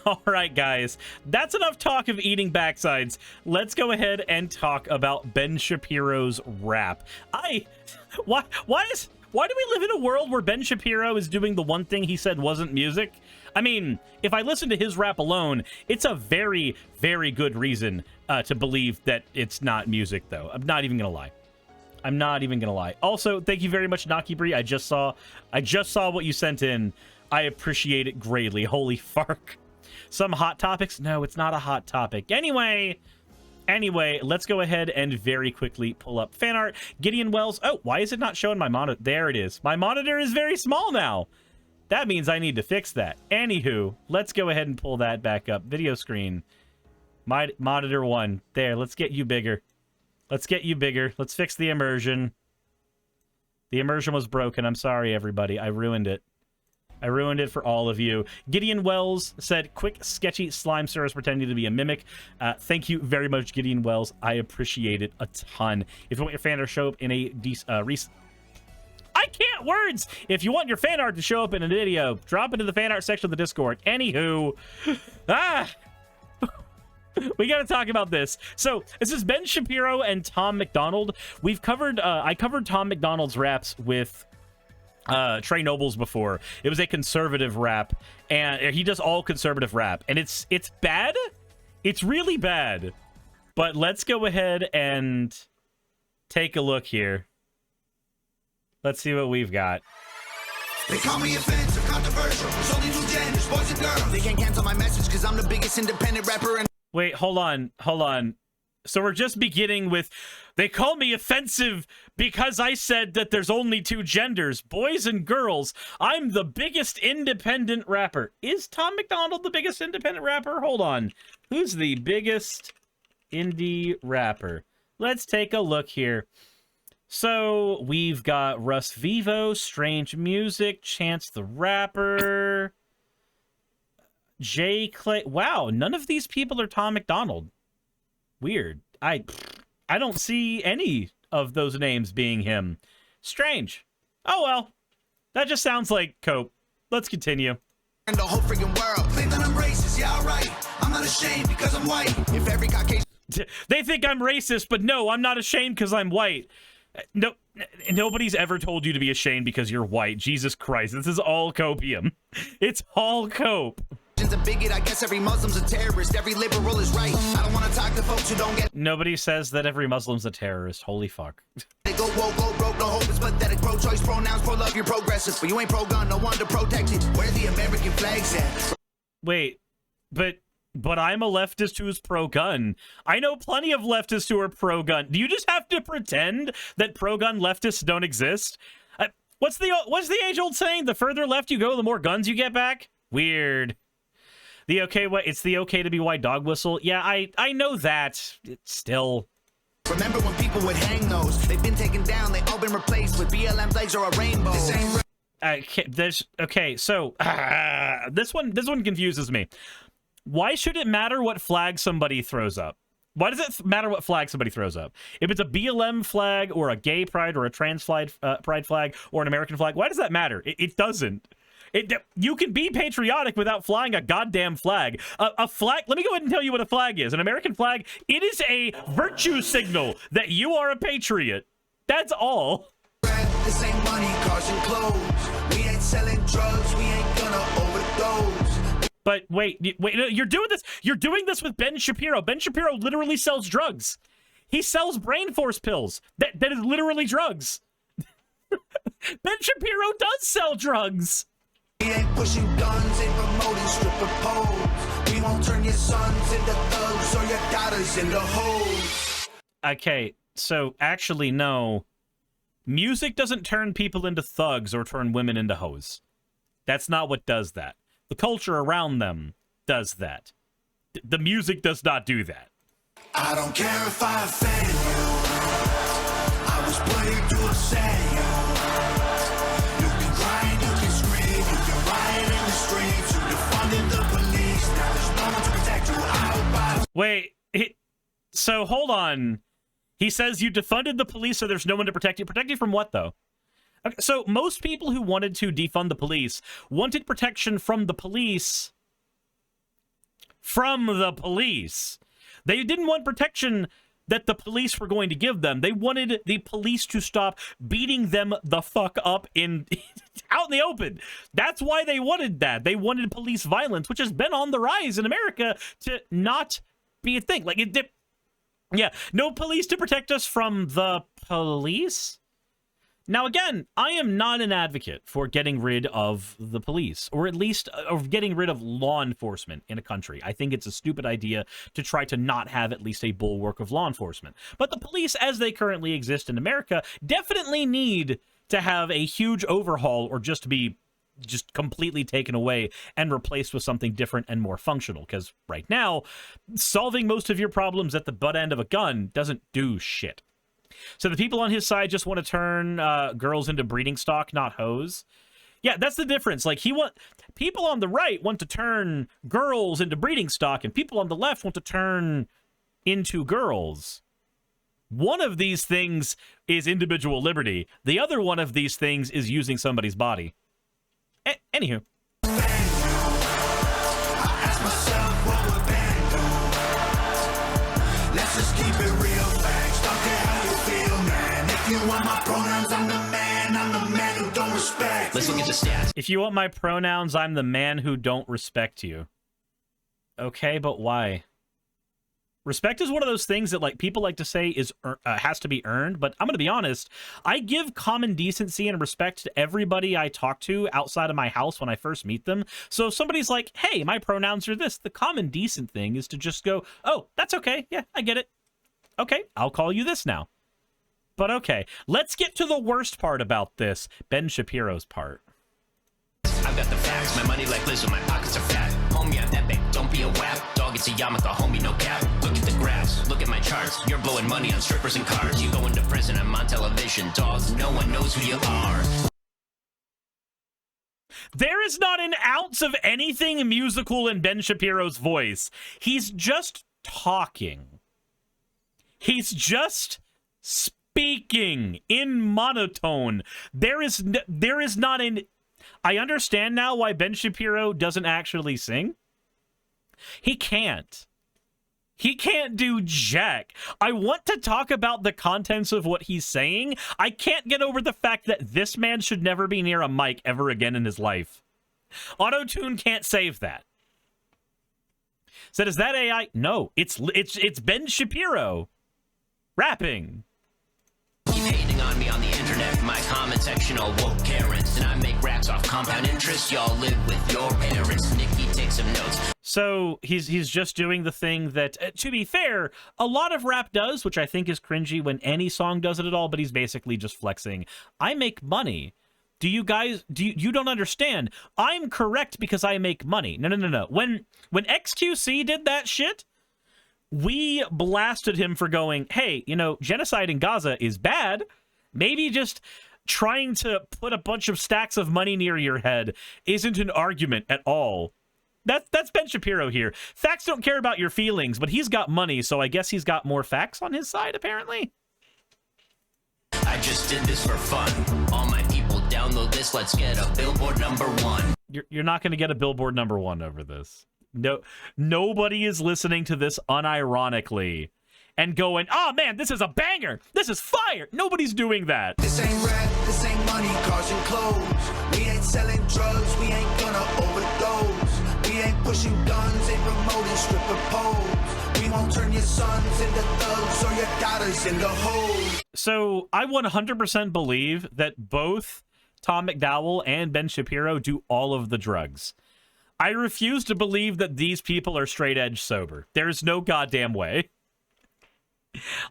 All right, guys, that's enough talk of eating backsides. Let's go ahead and talk about Ben Shapiro's rap. Why do we live in a world where Ben Shapiro is doing the one thing he said wasn't music? I mean, if I listen to his rap alone, it's a very, very good reason to believe that it's not music, though. I'm not even gonna lie. I'm not even gonna lie. Also, thank you very much, Nakibri. I just saw what you sent in. I appreciate it greatly. Holy fark. Some hot topics? No, it's not a hot topic. Anyway, let's go ahead and very quickly pull up fan art. Gideon Wells. Oh, why is it not showing my monitor? There it is. My monitor is very small now. That means I need to fix that. Anywho, let's go ahead and pull that back up. Video screen. My monitor 1. There, let's get you bigger. Let's get you bigger. Let's fix the immersion. The immersion was broken. I'm sorry, everybody. I ruined it. I ruined it for all of you. Gideon Wells said, quick, sketchy slime Suris pretending to be a mimic. Thank you very much, Gideon Wells. I appreciate it a ton. If you want your fan art to show up in a I can't words! If you want your fan art to show up in a video, drop into the fan art section of the Discord. Anywho, we got to talk about this. So this is Ben Shapiro and Tom McDonald. We've covered, I covered Tom McDonald's raps with Trey Nobles before. It was a conservative rap, and he does all conservative rap, and it's bad. It's really bad. But let's go ahead and take a look here. Let's see what we've got. They call me offensive, controversial. There's only two genders, boys and girls. They can't cancel my message because I'm the biggest independent rapper. And wait, hold on. So we're just beginning with, they call me offensive because I said that there's only two genders, boys and girls. I'm the biggest independent rapper. Is Tom McDonald the biggest independent rapper? Hold on. Who's the biggest indie rapper? Let's take a look here. So we've got Russ Vivo, Strange Music, Chance the Rapper, Jay Clay. Wow, none of these people are Tom McDonald. Weird. I don't see any of those names being him. Strange. Oh well. That just sounds like cope. Let's continue. And the whole freaking world think that I'm racist. Yeah, alright. I'm not ashamed because I'm white. If every Caucasian they think I'm racist, but no, I'm not ashamed because I'm white. No, nobody's ever told you to be ashamed because you're white. Jesus Christ, this is all copium. It's all cope. A bigot, I guess every Muslim's a terrorist. Every liberal is right. I don't want to talk to folks who don't get. Nobody says that every Muslim's a terrorist. Holy fuck. They go woke, go broke. No hope is pathetic. Pro-choice, pronouns, pro-love. You're progressive, but you ain't pro-gun. No one to protect it. Where the American flags at? Wait, but I'm a leftist who's pro-gun. I know plenty of leftists who are pro-gun. Do you just have to pretend that pro-gun leftists don't exist? What's the age-old saying? The further left you go, the more guns you get back? Weird. It's the okay to be white dog whistle. Yeah, I know that. It's still. Remember when people would hang those? They've been taken down. They all been replaced with BLM flags or a rainbow. This one confuses me. Why should it matter what flag somebody throws up? Why does it matter what flag somebody throws up? If it's a BLM flag or a gay pride or a trans pride flag or an American flag, why does that matter? It doesn't. You can be patriotic without flying a goddamn flag. A flag, let me go ahead and tell you what a flag is. An American flag, it is a virtue signal that you are a patriot. That's all. This ain't money, cars and clothes. We ain't selling drugs, we ain't gonna overdose. But wait, you're doing this with Ben Shapiro. Ben Shapiro literally sells drugs. He sells brain force pills. That is literally drugs. Ben Shapiro does sell drugs. We ain't pushing guns and promoting stripper poles. We won't turn your sons into thugs or your daughters into hoes. Okay, so actually no. Music doesn't turn people into thugs or turn women into hoes. That's not what does that. The culture around them does that. The music does not do that. I don't care if I offend you. I was playing to offend you. You can cry and you can scream. You can riot in the streets. You defunded the police. Now there's no one to protect you. Wait, so hold on. He says you defunded the police, so there's no one to protect you. Protect you from what, though? Okay, so most people who wanted to defund the police wanted protection from the police from the police. They didn't want protection that the police were going to give them. They wanted the police to stop beating them the fuck up in out in the open. That's why they wanted that. They wanted police violence, which has been on the rise in America, to not be a thing. Like, yeah, no police to protect us from the police. Now, again, I am not an advocate for getting rid of the police, or at least of getting rid of law enforcement in a country. I think it's a stupid idea to try to not have at least a bulwark of law enforcement. But the police, as they currently exist in America, definitely need to have a huge overhaul, or just be completely taken away and replaced with something different and more functional. Because right now, solving most of your problems at the butt end of a gun doesn't do shit. So the people on his side just want to turn girls into breeding stock, not hoes. Yeah, that's the difference. Like, people on the right want to turn girls into breeding stock, and people on the left want to turn into girls. One of these things is individual liberty. The other one of these things is using somebody's body. Anywho. Let's just keep it real facts. Don't care how you feel, man. If you want my pronouns, I'm the man who don't respect. Let's look at the stats. If you want my pronouns, I'm the man who don't respect you. Okay, but why? Respect is one of those things that, like, people like to say is has to be earned, but I'm going to be honest. I give common decency and respect to everybody I talk to outside of my house when I first meet them. So if somebody's like, hey, my pronouns are this, the common decent thing is to just go, oh, that's okay. Yeah, I get it. Okay, I'll call you this now. But okay, let's get to the worst part about this, Ben Shapiro's part. I've got the facts, my money like Lizzo, my pockets are fat. Homie, I'm epic, don't be a wap. Dog, it's a yarmulke, homie, no cap. Look at the graphs, look at my charts. You're blowing money on strippers and cars. You go into prison, I'm on television. Dog, no one knows who you are. There is not an ounce of anything musical in Ben Shapiro's voice. He's just talking. He's just speaking in monotone. There is not an... I understand now why Ben Shapiro doesn't actually sing. He can't. He can't do jack. I want to talk about the contents of what he's saying. I can't get over the fact that this man should never be near a mic ever again in his life. Auto-tune can't save that. So is that AI? No, it's Ben Shapiro rapping. Keep hating on me on the internet, my comment section all woke Karens, and I make racks off compound interest. Y'all live with your parents. Nikki, take some notes. So he's just doing the thing that, to be fair, a lot of rap does, which I think is cringy when any song does it at all, but he's basically just flexing. I make money. Do you guys, you don't understand? I'm correct because I make money. No. When XQC did that shit, we blasted him for going, hey, you know, genocide in Gaza is bad. Maybe just trying to put a bunch of stacks of money near your head isn't an argument at all. That's Ben Shapiro here. Facts don't care about your feelings, but he's got money, so I guess he's got more facts on his side, apparently. I just did this for fun. All my people download this. Let's get a Billboard #1. You're not going to get a Billboard #1 over this. No, nobody is listening to this unironically and going, oh man, this is a banger. This is fire. Nobody's doing that. This ain't rap, this ain't money, cars and clothes. We ain't selling drugs, we ain't gonna overdose. We ain't pushing guns, ain't promoting stripper poles. We won't turn your sons into thugs or your daughters into hoes. So I 100% believe that both Tom McDowell and Ben Shapiro do all of the drugs. I refuse to believe that these people are straight edge sober. There's no goddamn way.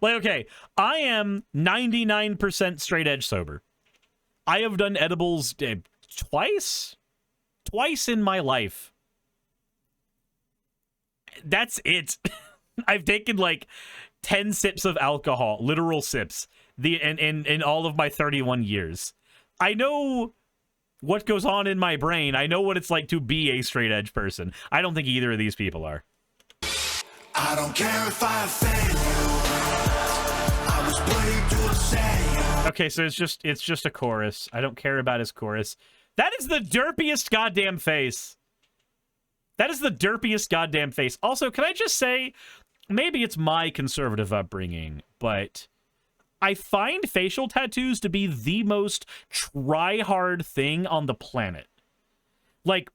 Like, okay, I am 99% straight edge sober. I have done edibles twice in my life. That's it. I've taken like 10 sips of alcohol, literal sips, in all of my 31 years. I know what goes on in my brain. I know what it's like to be a straight edge person. I don't think either of these people are. I don't care if I offend you. I was playing to upset you. Okay, so it's just a chorus. I don't care about his chorus. That is the derpiest goddamn face. That is the derpiest goddamn face. Also, can I just say, maybe it's my conservative upbringing, but I find facial tattoos to be the most try-hard thing on the planet. Like,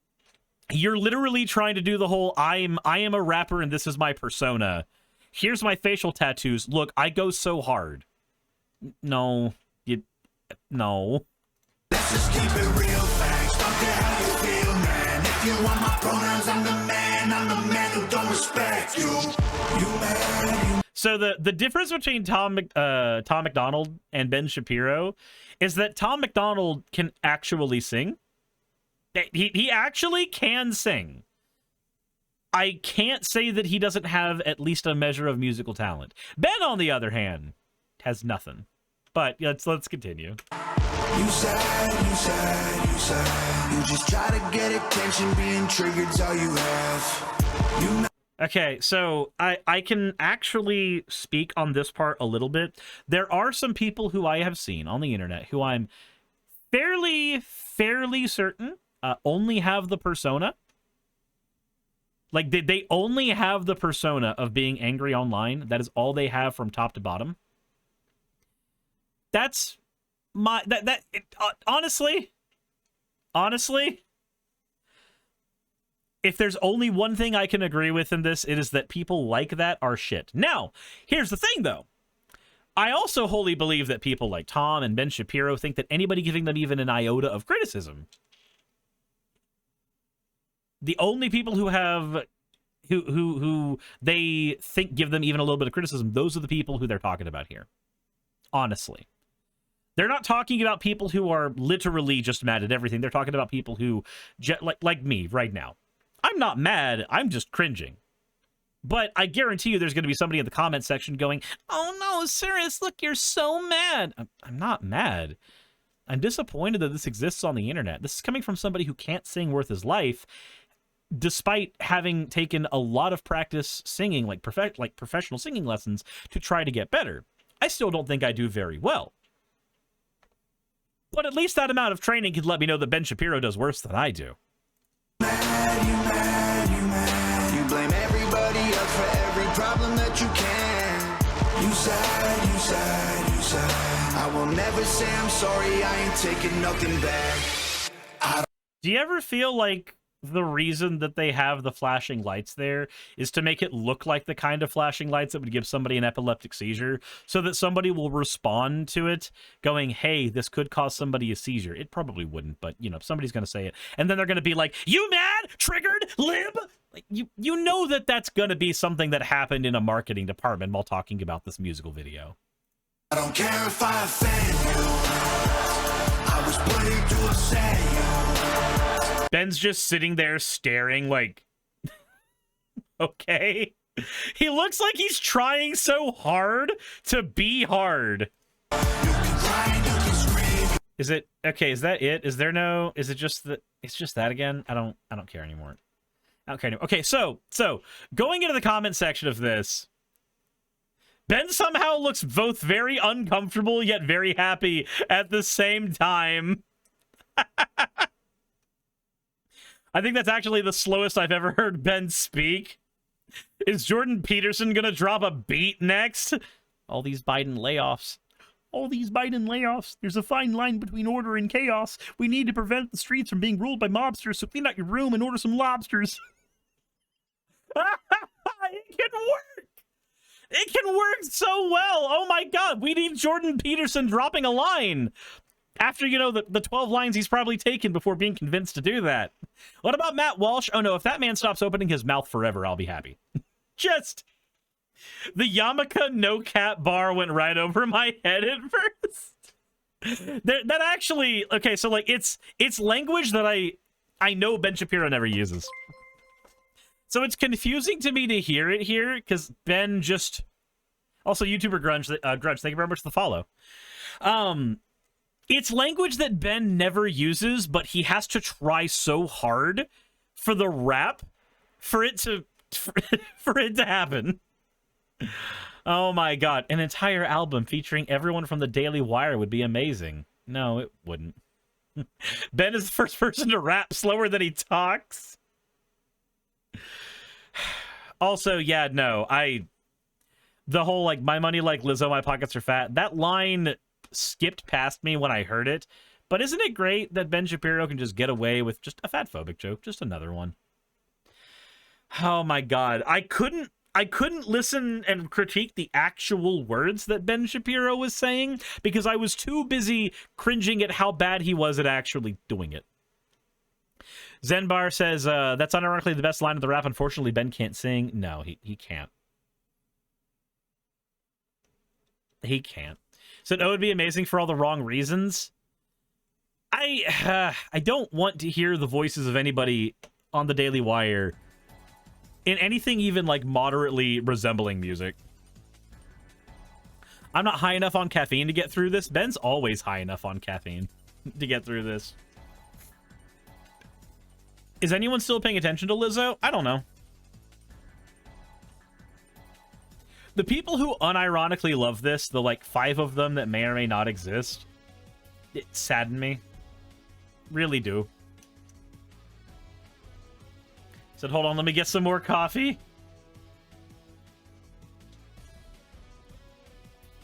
you're literally trying to do the whole, I am a rapper and this is my persona. Here's my facial tattoos. Look, I go so hard. No. No. Let's just keep it real facts. Don't care how you feel, man. If you want my pronouns, I'm the man who don't respect you. You man, you. So the difference between Tom McDonald and Ben Shapiro is that Tom McDonald can actually sing. He actually can sing. I can't say that he doesn't have at least a measure of musical talent. Ben, on the other hand, has nothing. But let's continue. You sad. You just try to get attention, being triggered's all you have. Okay, so I can actually speak on this part a little bit. There are some people who I have seen on the internet who I'm fairly certain only have the persona. Like, they only have the persona of being angry online. That is all they have from top to bottom. That's my... honestly, if there's only one thing I can agree with in this, it is that people like that are shit. Now, here's the thing, though. I also wholly believe that people like Tom and Ben Shapiro think that anybody giving them even an iota of criticism, the only people who have who they think give them even a little bit of criticism, those are the people who they're talking about here. Honestly. They're not talking about people who are literally just mad at everything. They're talking about people who, like me right now. I'm not mad. I'm just cringing. But I guarantee you there's going to be somebody in the comment section going, oh no, Suris, look, you're so mad. I'm not mad. I'm disappointed that this exists on the internet. This is coming from somebody who can't sing worth his life, despite having taken a lot of practice singing, like professional singing lessons, to try to get better. I still don't think I do very well. But at least that amount of training could let me know that Ben Shapiro does worse than I do. You blame everybody else for every problem that you can. You sad. I will never say I'm sorry, I ain't taking nothing back. Do you ever feel like the reason that they have the flashing lights there is to make it look like the kind of flashing lights that would give somebody an epileptic seizure, so that somebody will respond to it going, hey, this could cause somebody a seizure? It probably wouldn't, but, you know, somebody's going to say it. And then they're going to be like, you mad? Triggered? Lib? Like, you know that that's going to be something that happened in a marketing department while talking about this musical video. I don't care if I offend you. I was putting to upset you. Ben's just sitting there staring like, okay. He looks like he's trying so hard to be hard. Is it okay? Is that it? Is there no? Is it just that? It's just that again. I don't care anymore. I don't care anymore. Okay, so going into the comment section of this, Ben somehow looks both very uncomfortable yet very happy at the same time. I think that's actually the slowest I've ever heard Ben speak. Is Jordan Peterson gonna drop a beat next? All these Biden layoffs. All these Biden layoffs. There's a fine line between order and chaos. We need to prevent the streets from being ruled by mobsters, so clean out your room and order some lobsters. It can work! It can work so well! Oh my god, we need Jordan Peterson dropping a line! After, you know, the 12 lines he's probably taken before being convinced to do that. What about Matt Walsh? Oh no, if that man stops opening his mouth forever, I'll be happy. Just... the Yamaka no cap bar went right over my head at first. That actually... okay, so, like, it's language that I know Ben Shapiro never uses. So it's confusing to me to hear it here, because Ben just... also, YouTuber Grudge, thank you very much for the follow. It's language that Ben never uses, but he has to try so hard for the rap for it to happen. Oh my god, an entire album featuring everyone from the Daily Wire would be amazing. No, it wouldn't. Ben is the first person to rap slower than he talks. Also, yeah, no, the whole, like, my money like Lizzo, my pockets are fat, that line skipped past me when I heard it. But isn't it great that Ben Shapiro can just get away with just a fatphobic joke? Just another one. Oh my God. I couldn't listen and critique the actual words that Ben Shapiro was saying because I was too busy cringing at how bad he was at actually doing it. Zenbar says, that's unironically the best line of the rap. Unfortunately, Ben can't sing. No, he can't. He can't. Said, oh, it would be amazing for all the wrong reasons. I don't want to hear the voices of anybody on the Daily Wire in anything even like moderately resembling music. I'm not high enough on caffeine to get through this. Ben's always high enough on caffeine to get through this. Is anyone still paying attention to Lizzo? I don't know. The people who unironically love this, the like 5 of them that may or may not exist, it saddened me. Really do. Said, hold on, let me get some more coffee.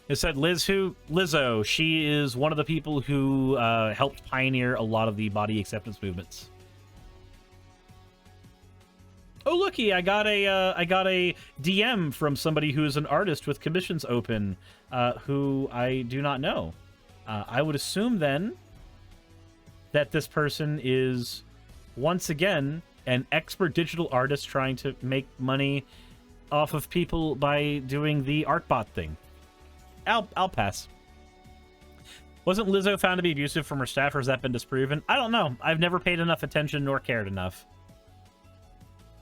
It said Lizzo, she is one of the people who helped pioneer a lot of the body acceptance movements. Oh, looky, I got a DM from somebody who is an artist with commissions open, who I do not know. I would assume then that this person is once again an expert digital artist trying to make money off of people by doing the Artbot thing. I'll pass. Wasn't Lizzo found to be abusive from her staff, or has that been disproven? I don't know. I've never paid enough attention nor cared enough.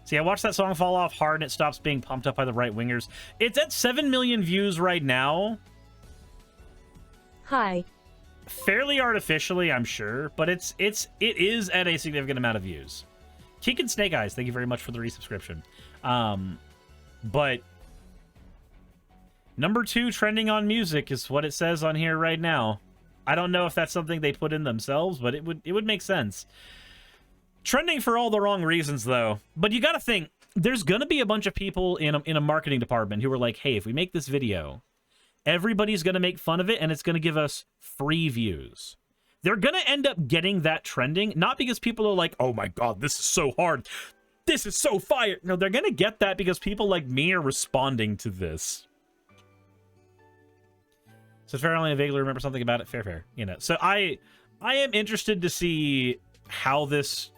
See, I watched that song fall off hard and it stops being pumped up by the right-wingers. It's at 7 million views right now. Hi. Fairly artificially, I'm sure, but it is at a significant amount of views. Keegan Snake Eyes, thank you very much for the resubscription. But number 2 trending on music is what it says on here right now. I don't know if that's something they put in themselves, but it would make sense. Trending for all the wrong reasons, though. But you gotta think, there's gonna be a bunch of people in a marketing department who are like, hey, if we make this video, everybody's gonna make fun of it, and it's gonna give us free views. They're gonna end up getting that trending, not because people are like, oh my god, this is so hard, this is so fire. No, they're gonna get that because people like me are responding to this. So fair, only I vaguely remember something about it. Fair, you know. So I am interested to see how this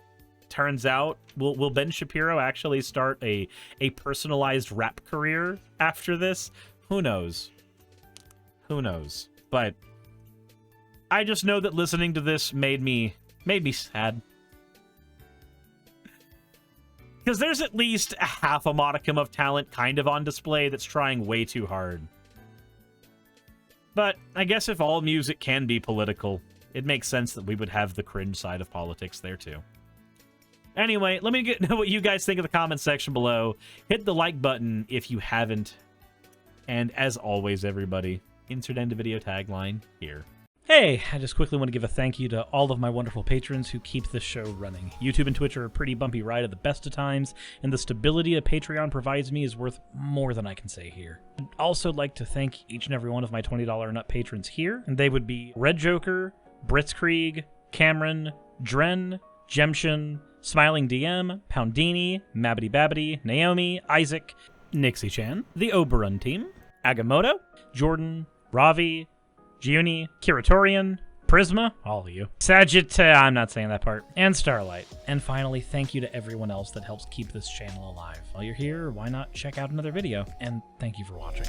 turns out. Will Ben Shapiro actually start a personalized rap career after this? Who knows? Who knows? But I just know that listening to this made me sad. Because there's at least a half a modicum of talent kind of on display that's trying way too hard. But I guess if all music can be political, it makes sense that we would have the cringe side of politics there too. Anyway, let me know what you guys think in the comments section below. Hit the like button if you haven't. And as always, everybody, insert end of video tagline here. Hey, I just quickly want to give a thank you to all of my wonderful patrons who keep this show running. YouTube and Twitch are a pretty bumpy ride at the best of times, and the stability that Patreon provides me is worth more than I can say here. I'd also like to thank each and every one of my $20 and up patrons here, and they would be Red Joker, Blitzkrieg, Cameron, Dren, Jemshin, Smiling DM, Poundini, Mabbity Babbity, Naomi, Isaac, Nixie-chan, the Oberon team, Agamotto, Jordan, Ravi, Giuni, Kiratorian, Prisma, all of you, I'm not saying that part, and Starlight. And finally, thank you to everyone else that helps keep this channel alive. While you're here, why not check out another video? And thank you for watching.